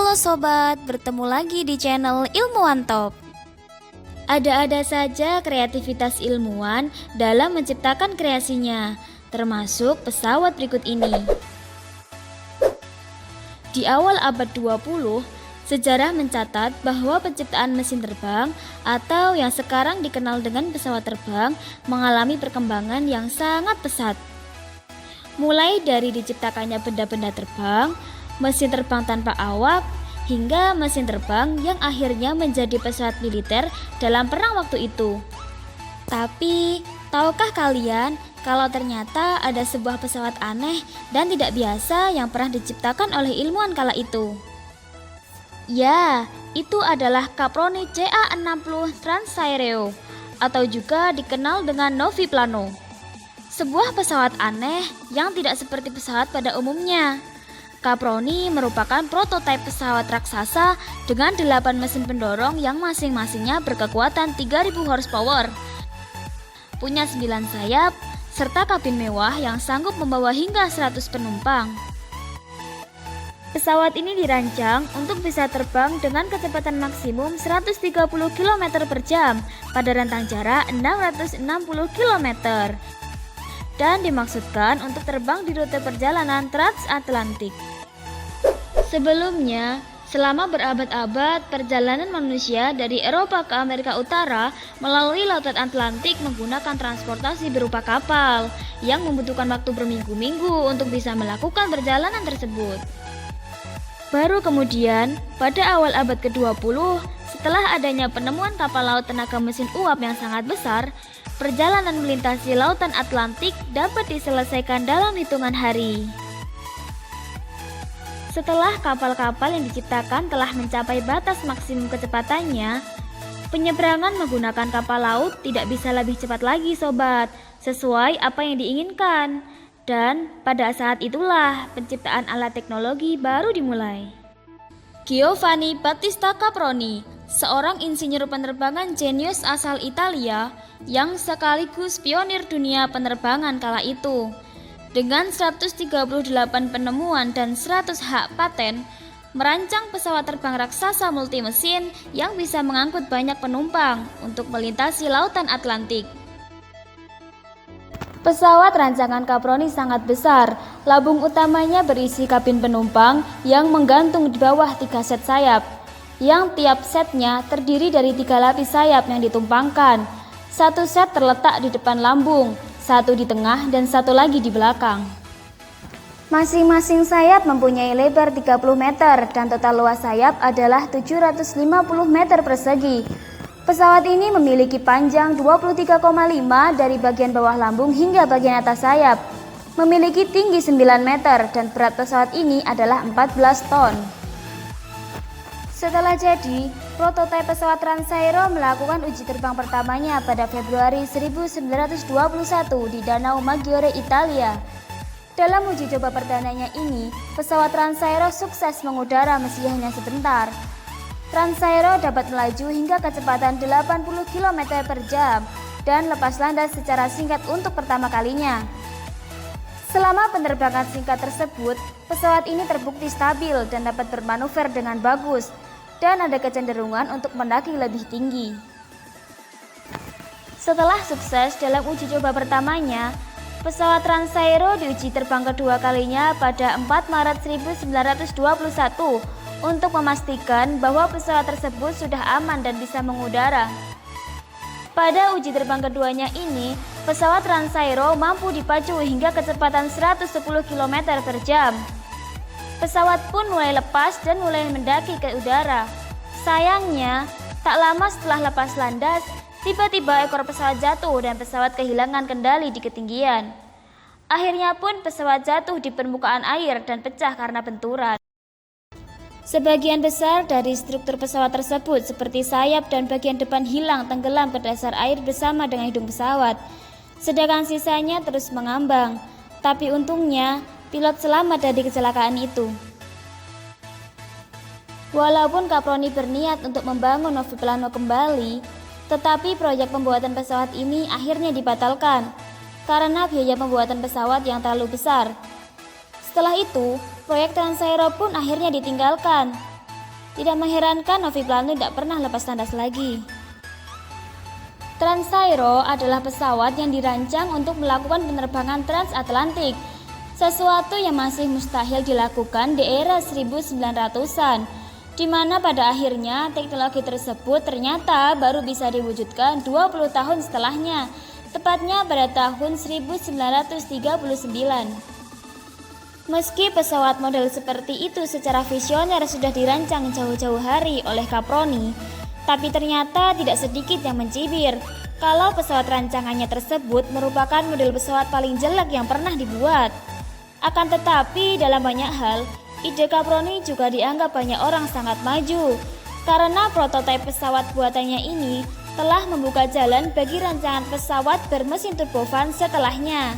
Halo sobat, bertemu lagi di channel Ilmuwan Top. Ada-ada saja kreativitas ilmuwan dalam menciptakan kreasinya, termasuk pesawat berikut ini. Di awal abad 20, sejarah mencatat bahwa penciptaan mesin terbang atau yang sekarang dikenal dengan pesawat terbang mengalami perkembangan yang sangat pesat. Mulai dari diciptakannya benda-benda terbang, mesin terbang tanpa awak, hingga mesin terbang yang akhirnya menjadi pesawat militer dalam perang waktu itu. Tapi, tahukah kalian kalau ternyata ada sebuah pesawat aneh dan tidak biasa yang pernah diciptakan oleh ilmuwan kala itu? Ya, itu adalah Caproni CA-60 Transaereo atau juga dikenal dengan Noviplano. Sebuah pesawat aneh yang tidak seperti pesawat pada umumnya. Caproni merupakan prototipe pesawat raksasa dengan 8 mesin pendorong yang masing-masingnya berkekuatan 3000 horsepower. Punya 9 sayap, serta kabin mewah yang sanggup membawa hingga 100 penumpang. Pesawat ini dirancang untuk bisa terbang dengan kecepatan maksimum 130 km per jam pada rentang jarak 660 km. Dan dimaksudkan untuk terbang di rute perjalanan transatlantik. Sebelumnya, selama berabad-abad, perjalanan manusia dari Eropa ke Amerika Utara melalui lautan Atlantik menggunakan transportasi berupa kapal yang membutuhkan waktu berminggu-minggu untuk bisa melakukan perjalanan tersebut. Baru kemudian, pada awal abad ke-20, setelah adanya penemuan kapal laut tenaga mesin uap yang sangat besar, perjalanan melintasi lautan Atlantik dapat diselesaikan dalam hitungan hari. Setelah kapal-kapal yang diciptakan telah mencapai batas maksimum kecepatannya, penyeberangan menggunakan kapal laut tidak bisa lebih cepat lagi sobat, sesuai apa yang diinginkan. Dan pada saat itulah penciptaan alat teknologi baru dimulai. Giovanni Battista Caproni, seorang insinyur penerbangan jenius asal Italia yang sekaligus pionir dunia penerbangan kala itu. Dengan 138 penemuan dan 100 hak paten, merancang pesawat terbang raksasa multimesin yang bisa mengangkut banyak penumpang untuk melintasi lautan Atlantik. Pesawat rancangan Caproni sangat besar. Labung utamanya berisi kabin penumpang yang menggantung di bawah 3 set sayap, yang tiap setnya terdiri dari 3 lapis sayap yang ditumpangkan. 1 set terletak di depan lambung, 1 di tengah, dan 1 lagi di belakang. Masing-masing sayap mempunyai lebar 30 meter dan total luas sayap adalah 750 meter persegi. Pesawat ini memiliki panjang 23,5 dari bagian bawah lambung hingga bagian atas sayap. Memiliki tinggi 9 meter dan berat pesawat ini adalah 14 ton. Setelah jadi, prototipe pesawat Transaero melakukan uji terbang pertamanya pada Februari 1921 di Danau Maggiore, Italia. Dalam uji coba perdananya ini, pesawat Transaero sukses mengudara meski hanya sebentar. Transaero dapat melaju hingga kecepatan 80 km per jam dan lepas landas secara singkat untuk pertama kalinya. Selama penerbangan singkat tersebut, pesawat ini terbukti stabil dan dapat bermanuver dengan bagus dan ada kecenderungan untuk mendaki lebih tinggi. Setelah sukses dalam uji coba pertamanya, pesawat Transaero diuji terbang kedua kalinya pada 4 Maret 1921 untuk memastikan bahwa pesawat tersebut sudah aman dan bisa mengudara. Pada uji terbang keduanya ini, pesawat Transaero mampu dipacu hingga kecepatan 110 km per jam. Pesawat pun mulai lepas dan mulai mendaki ke udara. Sayangnya, tak lama setelah lepas landas, tiba-tiba ekor pesawat jatuh dan pesawat kehilangan kendali di ketinggian. Akhirnya pun pesawat jatuh di permukaan air dan pecah karena benturan. Sebagian besar dari struktur pesawat tersebut seperti sayap dan bagian depan hilang tenggelam ke dasar air bersama dengan hidung pesawat. Sedangkan sisanya terus mengambang. Tapi untungnya, pilot selamat dari kecelakaan itu. Walaupun Caproni berniat untuk membangun Noviplano kembali, tetapi proyek pembuatan pesawat ini akhirnya dibatalkan karena biaya pembuatan pesawat yang terlalu besar. Setelah itu, proyek Transaero pun akhirnya ditinggalkan. Tidak mengherankan Novi Plano tidak pernah lepas landas lagi. Transaero adalah pesawat yang dirancang untuk melakukan penerbangan transatlantik, sesuatu yang masih mustahil dilakukan di era 1900-an, di mana pada akhirnya teknologi tersebut ternyata baru bisa diwujudkan 20 tahun setelahnya, tepatnya pada tahun 1939. Meski pesawat model seperti itu secara visioner sudah dirancang jauh-jauh hari oleh Caproni, tapi ternyata tidak sedikit yang mencibir kalau pesawat rancangannya tersebut merupakan model pesawat paling jelek yang pernah dibuat. Akan tetapi dalam banyak hal, ide Caproni juga dianggap banyak orang sangat maju, karena prototipe pesawat buatannya ini telah membuka jalan bagi rancangan pesawat bermesin turbofan setelahnya.